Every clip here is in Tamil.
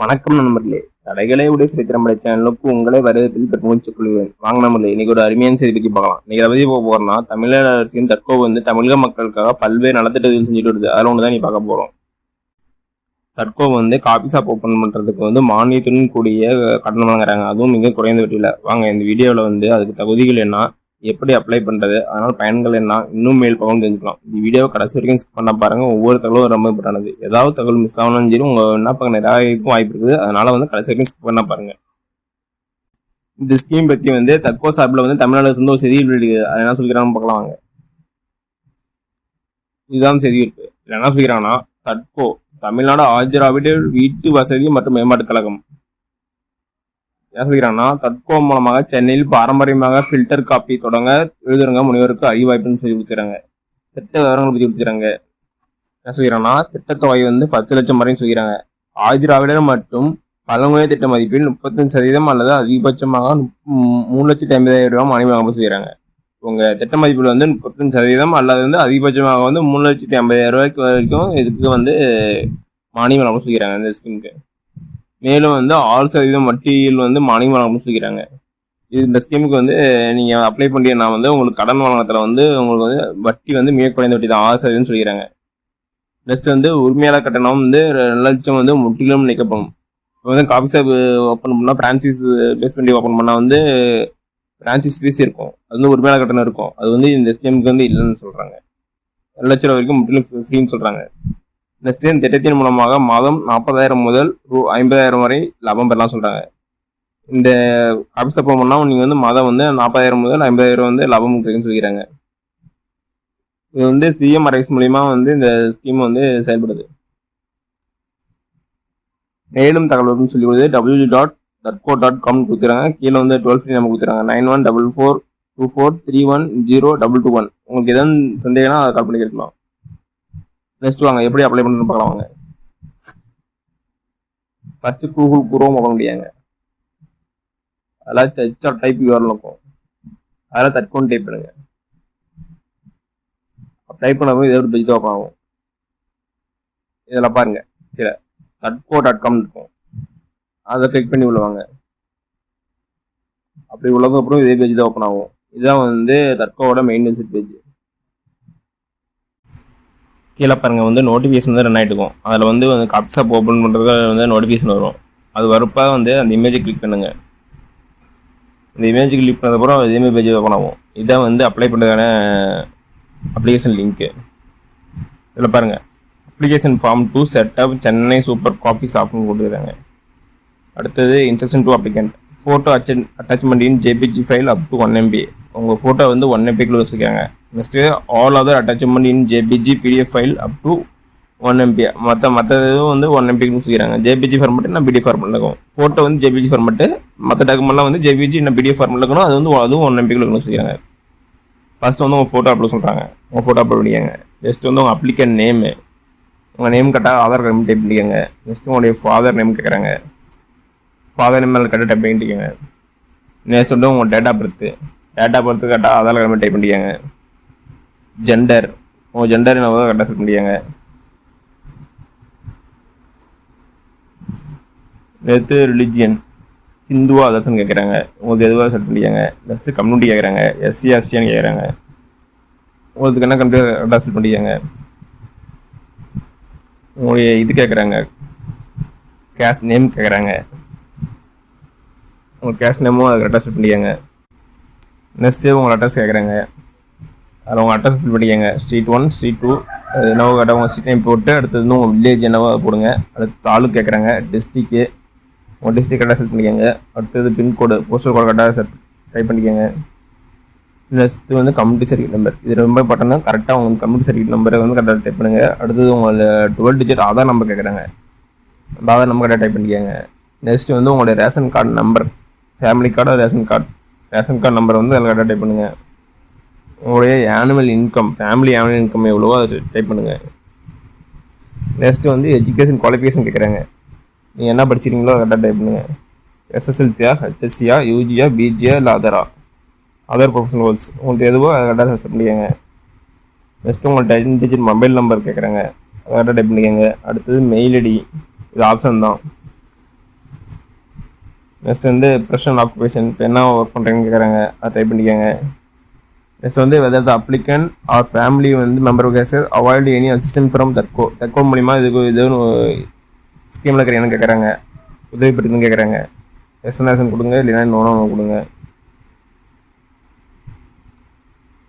வணக்கம் நண்பர்களே. தடைகளை உடைய சரித்திரம் சேனலுக்கு உங்களை வரவேற்பில் பெருமூச்சுக் கொள்கிறேன். வாங்க நண்பர்களே, இன்னைக்கு ஒரு அருமையான செய்தி பற்றி பார்க்கலாம். இன்னைக்கு அதை பற்றி போக போறோம்னா, தமிழக அரசின் தற்கொலை தமிழக மக்களுக்காக பல்வேறு நலத்திட்டங்கள் செஞ்சுட்டு வருது. அதில் ஒன்று நீ பார்க்க போறோம். தற்கொலை காபி ஷாப் ஓப்பன் பண்றதுக்கு மானியத்துடன் கூடிய கட்டணம் வழங்குறாங்க. அதுவும் மிக குறைந்த வட்டியில. வாங்க இந்த வீடியோவில் அதுக்கு தகுதிகள் என்ன, எப்படி அப்ளை பண்றது, அதனால பயன்கள் என்ன, இன்னும் மேல் பக்கம் தெரிஞ்சுக்கலாம். இந்த வீடியோ கடைசி வரைக்கும் ஸ்கிப் பண்ண பாருங்க. ஒவ்வொரு தகவலும் ரொம்ப இம்பார்ட்டானது. ஏதாவது தகவல் மிஸ் ஆகணும் சரி உங்க என்ன பக்கம் நிறைய வாய்ப்பு இருக்குது. அதனால கடைசி வரைக்கும் ஸ்கிப் பண்ண பாருங்க. இந்த ஸ்கீம் பத்தி தற்கோ சார்பில் தமிழ்நாடு ஒரு செய்தி வெளியிடுது. அதை என்ன சொல்லிக்கிறான்னு பார்க்கலாம் வாங்க. இதுதான் செய்தி இருக்கு. என்ன சொல்லிக்கிறாங்கன்னா, தற்கோ தமிழ்நாடு ஆதிதிராவிட வீட்டு வசதி மற்றும் மேம்பாட்டு கழகம் என்ன சொல்லிக்கிறாங்கன்னா, தற்கோ மூலமாக சென்னையில் பாரம்பரியமாக ஃபில்டர் காப்பி தொடங்க எழுதுறங்க முனைவருக்கு அறிவாய்ப்புன்னு சொல்லி கொடுக்குறாங்க. திட்ட விவரங்களை பற்றி கொடுக்குறாங்க. என்ன சொல்லிக்கிறாங்கன்னா, திட்டத்தொகை 10 லட்சம் வரையும் சொல்லிக்கிறாங்க. ஆதிதிராவிடர் மற்றும் பழங்குடி திட்ட மதிப்பில் 35% அல்லது அதிகபட்சமாக 3,50,000 மானியம் வழங்க சொல்லிக்கிறாங்க. உங்க திட்ட மதிப்பில் 35% அல்லது அதிகபட்சமாக 3,50,000 வரைக்கும் இதுக்கு மானியம் வழங்க சொல்லிக்கிறாங்க இந்த ஸ்கீமுக்கு. மேலும் 6% வட்டியில் மானியம் வழங்க சொல்லிக்கிறாங்க. இந்த ஸ்கீமுக்கு நீங்க அப்ளை பண்ணினா உங்களுக்கு கடன் வழங்கத்துல உங்களுக்கு வட்டி மிக குறைந்த வட்டி தான், 6% சொல்லிக்கிறாங்க. நெக்ஸ்ட் உரிமையாளர் கட்டணம் 2 லட்சம் முற்றிலும் நீக்கப்படும். இப்போ காபி ஷாப் ஓப்பன் பண்ணா பிரான்சிஸ் பேஸ் பண்ணி ஓப்பன் பண்ணா பிரான்சிஸ் ஃபீஸ் இருக்கும். அது உரிமையாளர் கட்டணம் இருக்கும். அது இந்த ஸ்கீமுக்கு இல்லைன்னு சொல்றாங்க. 2 லட்சம் ரூபாய் வரைக்கும் முற்றிலும் ஃப்ரீன்னு சொல்றாங்க. நெக்ஸ்ட் இந்த திட்டத்தின் மூலமாக மாதம் 40,000 முதல் 50,000 வரை லாபம் பெறலாம் சொல்றாங்க. இந்த காபி ஷாப் பண்ணா நீங்க மாதம் 40,000 முதல் 50,000 லாபம் கிடைக்குன்னு சொல்லிக்கிறாங்க. இது CMRS மூலியமா இந்த ஸ்கீம் செயல்படுது. மேலும் தகவல்கள் சொல்லி கொடுத்து www.tharco.com கொடுத்துறாங்க. கீழே டோல் ஃப்ரீ நம்ம கொடுத்துறாங்க 914424310221. உங்களுக்கு எதாவது சந்தேகம்னா அதை கால் பண்ணி கேட்கலாம். நெக்ஸ்ட் வாங்க எப்படி அப்ளை பண்ணணும்னு பார்க்கலாம் வாங்க. ஃபர்ஸ்ட் கூகுள் குரோம் ஓபன் பண்ணியாங்க. அதில் ஹெச்ஆர் டைப் யூஆர்எல் இருக்கும். அதில் தற்கோன்னு டைப் பண்ணுங்க. டைப் பண்ணப்போ இதே ஒரு பேஜ் ஓப்பன் ஆகும். இதில் பாருங்க கீழே tharco.com இருக்கும். அதை கிளிக் பண்ணி உள்ளவாங்க. அப்படி உள்ளதுக்கு அப்புறம் இதே பேஜ் தான் ஓப்பன் ஆகும். இதுதான் தற்கோவோட மெயின் விசிட் பேஜ். கீழே பாருங்க நோட்டிஃபிகேஷன் ரன் ஆகிட்டு இருக்கும். அதில் காபி ஷாப் ஓப்பன் பண்ணுறதுக்கு நோட்டிஃபிகேஷன் வரும். அது வரப்போ அந்த இமேஜை கிளிக் பண்ணுங்க. இந்த இமேஜ் கிளிக் பண்ணதுக்கப்புறம் இதே பேஜ் ஓப்பன் ஆகும். இதான் அப்ளை பண்ணுறதுக்கான அப்ளிகேஷன் லிங்க்கு. இதில் பாருங்க application form to setup Chennai super coffee ஷாப்னு கொடுக்குறாங்க. அடுத்தது instruction to applicant. Photo attachment in JPG file up to 1 MB. உங்கள் ஃபோட்டோ 1 MBக்குள்ள வச்சுருக்காங்க. Next all other attachment in JPG PDF file up to 1 MB. மற்றது 1 MBக்குள்ள வச்சுக்கிறாங்க. ஜேபிஜி ஃபார்மெட் நான் PDF ஃபார்மெட் இருக்கும். ஃபோட்டோ ஜேபிஜி ஃபார்மெட்டு, மற்ற டாக்குமெண்ட்லாம் ஜேபிஜி என்ன PDF ஃபார்மெட் இருக்கணும். அதுவும் 1 MBக்குள்ள வச்சுக்கிறாங்க. ஃபர்ஸ்ட் உங்கள் ஃபோட்டோ அப்லோட் சொல்கிறாங்க. உங்கள் ஃபோட்டோ அப்லோட் பண்ணிக்கோங்க. நெக்ஸ்ட் உங்கள் அப்ளிகன் நேமு, உங்கள் நேம் கரெக்டாக ஆதார் கார்டு டைப் பண்ணிக்கோங்க. நெக்ஸ்ட் உங்களுடைய ஃபாதர் நேம் கேட்குறாங்க. ஃபாதர் நேம் கரெக்டாக டைப் பண்ணிக்கோங்க. நெக்ஸ்ட் உங்கள் டேட் ஆஃப் பர்த்து கரெக்டாக ஆதார் கார்டு டைப் பண்ணிக்கோங்க. ஜெண்டர், உங்கள் ஜெண்டர் என்ன கரெக்டாக செட் பண்ணிக்கோங்க. நெக்ஸ்ட்டு ரிலிஜியன், ஹிந்துவா அதர்ஸ்ன்னு கேட்குறாங்க. உங்களுக்கு எதுவாக செட் பண்ணிக்கோங்க. நெக்ஸ்ட்டு கம்யூனிட்டி கேட்குறாங்க. SC SCன்னு கேட்குறாங்க. உங்களுக்கு என்ன கம்யூனிட்டி கரெக்டாக செட் பண்ணிக்கோங்க. உங்களுடைய இது கேட்குறாங்க, கேஷ் நேம் கேட்குறாங்க. உங்கள் கேஷ் நேமும் அதை கரெக்டாக செட் பண்ணிக்கோங்க. நெக்ஸ்ட்டு உங்கள் அட்ரஸ் கேட்குறாங்க. அதில் உங்கள் அட்ரஸ் ஃபில் பண்ணிக்கோங்க. ஸ்ட்ரீட் 1 ஸ்ட்ரீட் 2 என்னவோ கரெக்டாக உங்கள் ஸ்ட்ரீட் நேம் போட்டு அடுத்தது உங்கள் வில்லேஜ் என்னவோ அதை போடுங்க. அடுத்து தாலுக்கு கேட்குறாங்க. டிஸ்ட்ரிக்கு, உங்கள் டிஸ்ட்ரிக் கரெக்டாக செட் பண்ணிக்கோங்க. அடுத்தது பின்கோடு, போஸ்டல் கோடு கரெக்டாக டைப் பண்ணிக்கோங்க. Next community certificate number. இது ரொம்ப இம்பார்ட்டன்ட் தான். கரெக்டாக உங்கள் கம்யூனிட்டி சர்டிஃபிகேட் நம்பரை கரெக்டாக டைப் பண்ணுங்கள். அடுத்தது உங்கள் 12 டிஜிட் ஆதார் நம்பர் கேட்குறாங்க. அந்த ஆதார் நம்பர் கரெக்டாக டைப் பண்ணிக்கோங்க. நெக்ஸ்ட்டு உங்களுடைய ration card number, family card ration card number அதில் கரெக்டாக டைப் பண்ணுங்கள். உங்களுடைய annual income, family annual income எவ்வளவோ அதை டைப் பண்ணுங்கள். நெக்ஸ்ட்டு எஜுகேஷன் குவாலிஃபிகேஷன் கேட்குறாங்க. நீங்கள் என்ன படிச்சிருக்கீங்களோ கரெக்டாக டைப் பண்ணுங்கள். SSLCயா, HSCயா, UGயா, BGயா இல்லை அதர் ப்ரொஃபஷனல் கோல்ஸ் உங்களுக்கு எதுவோ அதை கரெக்டாக செட் பண்ணிக்கோங்க. நெக்ஸ்ட்டு உங்கள் 10 டிஜிட் மொபைல் நம்பர் கேட்குறாங்க. அதை கரெக்டாக டைப் பண்ணிக்கோங்க. அடுத்தது மெயில் ஐடி, இது ஆப்ஷன் தான். நெக்ஸ்ட் வந்து ப்ரெஷன் ஆக்குபேஷன், இப்போ என்ன ஒர்க் பண்ணுறீங்கன்னு கேட்குறாங்க, அதை டைப் பண்ணிக்கோங்க. நெக்ஸ்ட் வந்து whether the applicant or family வந்து member cases avoid any assistant from தட்கோ மூலிமா இது ஸ்கீமில் இருக்கிறீங்கன்னு கேட்குறாங்க, உதவி பெற்றுன்னு கேட்குறாங்க. எஸ்என்எஸ்ன்னு கொடுங்க, இல்லைன்னா நோனோ கொடுங்க.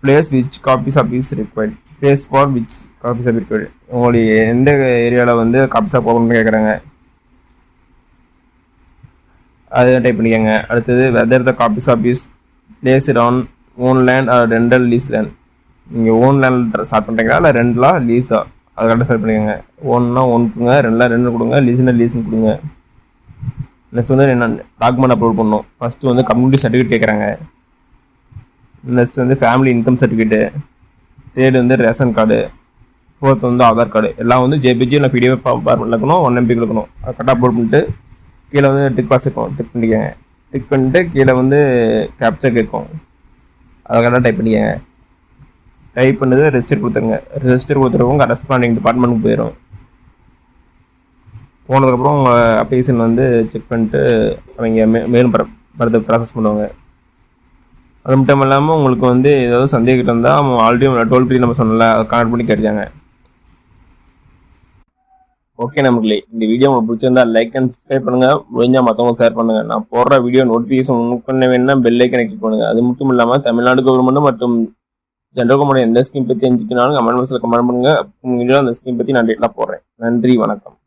Place which copies of is required, place for which copies of required, உங்களுடைய எந்த ஏரியாவில் வந்து காப்பீஸ் ஆஃப் போகணும்னு கேட்குறாங்க, அதை டைப் பண்ணிக்கோங்க. அடுத்தது whether the copies of is placed on own land or rental lease land, நீங்கள் ஓன் லேண்ட் ஸ்டார்ட் பண்ணுறீங்களா இல்லை ரெண்டலா லீஸா, அதை கரெக்டாக ஸ்டார்ட் பண்ணிக்கோங்க. ஒன்னா ஒன் கொடுங்க, ரெண்டு கொடுங்க, லீஸ்னா லீஸ்னு கொடுங்க. நெக்ஸ்ட் வந்து என்ன டாக்குமெண்ட் அப்லோட் பண்ணணும். ஃபஸ்ட்டு வந்து கம்யூனிட்டி சர்டிஃபிகேட் கேட்குறாங்க. நெக்ஸ்ட் வந்து ஃபேமிலி இன்கம் சர்டிஃபிகேட்டு, தேர்டு வந்து ரேஷன் கார்டு, ஃபோர்த் வந்து ஆதார் கார்டு. எல்லாம் வந்து ஜேபிஜி இல்லை பிடிஎஃப் ஃபார்மெட்டில் இருக்கணும், 1 MB இருக்கணும். அதை கரெக்டாக அப்லோட் பண்ணிட்டு கீழே வந்து டிக் பாஸ் இருக்கும், டிக் பண்ணிக்கோங்க. டிக் பண்ணிட்டு கீழே வந்து கேப்சர் கேட்கும், அதை கரெக்டாக டைப் பண்ணிக்கோங்க. டைப் பண்ணது ரெஜிஸ்டர் கொடுத்துருங்க. ரெஜிஸ்டர் கொடுத்துருக்கோங்க கரஸ்பாண்டிங் டிபார்ட்மெண்ட்டுக்கு போயிடும். போனதுக்கப்புறம் உங்கள் அப்ளிகேஷன் வந்து செக் பண்ணிட்டு அவங்க மேலும் ப்ராசஸ் பண்ணுவாங்க. அது மட்டும் இல்லாமல் உங்களுக்கு வந்து ஏதாவது சந்தேகம் இருந்தால் ஆல்ரெடி டோல் ஃப்ரீ நம்ம சொன்னல, அதை கான்டாக்ட் பண்ணி கேட்டாங்க. ஓகே நம்மளே, இந்த வீடியோ உங்களுக்கு பிடிச்சிருந்தா லைக் அண்ட் சப்ஸ்கிரைப் பண்ணுங்க, முடிஞ்சா மற்றவங்க ஷேர் பண்ணுங்க. நான் போடுற வீடியோ நோட்டிஃபிகேஷன் உங்களுக்கு பண்ண வேணும்னா பெல் ஐக்கனை கிளிக் பண்ணுங்க. அது மட்டும் இல்லாமல் தமிழ்நாடு கவர்மெண்ட் மற்றும் ஜென்ரல் கவர்மெண்ட் எந்த ஸ்கீம் பற்றி தெரிஞ்சுக்கினாலும் கமெண்ட் பாக்ஸில் கமெண்ட் பண்ணுங்க. அந்த ஸ்கீம் பற்றி நான் டேட்டாக போடுறேன். நன்றி, வணக்கம்.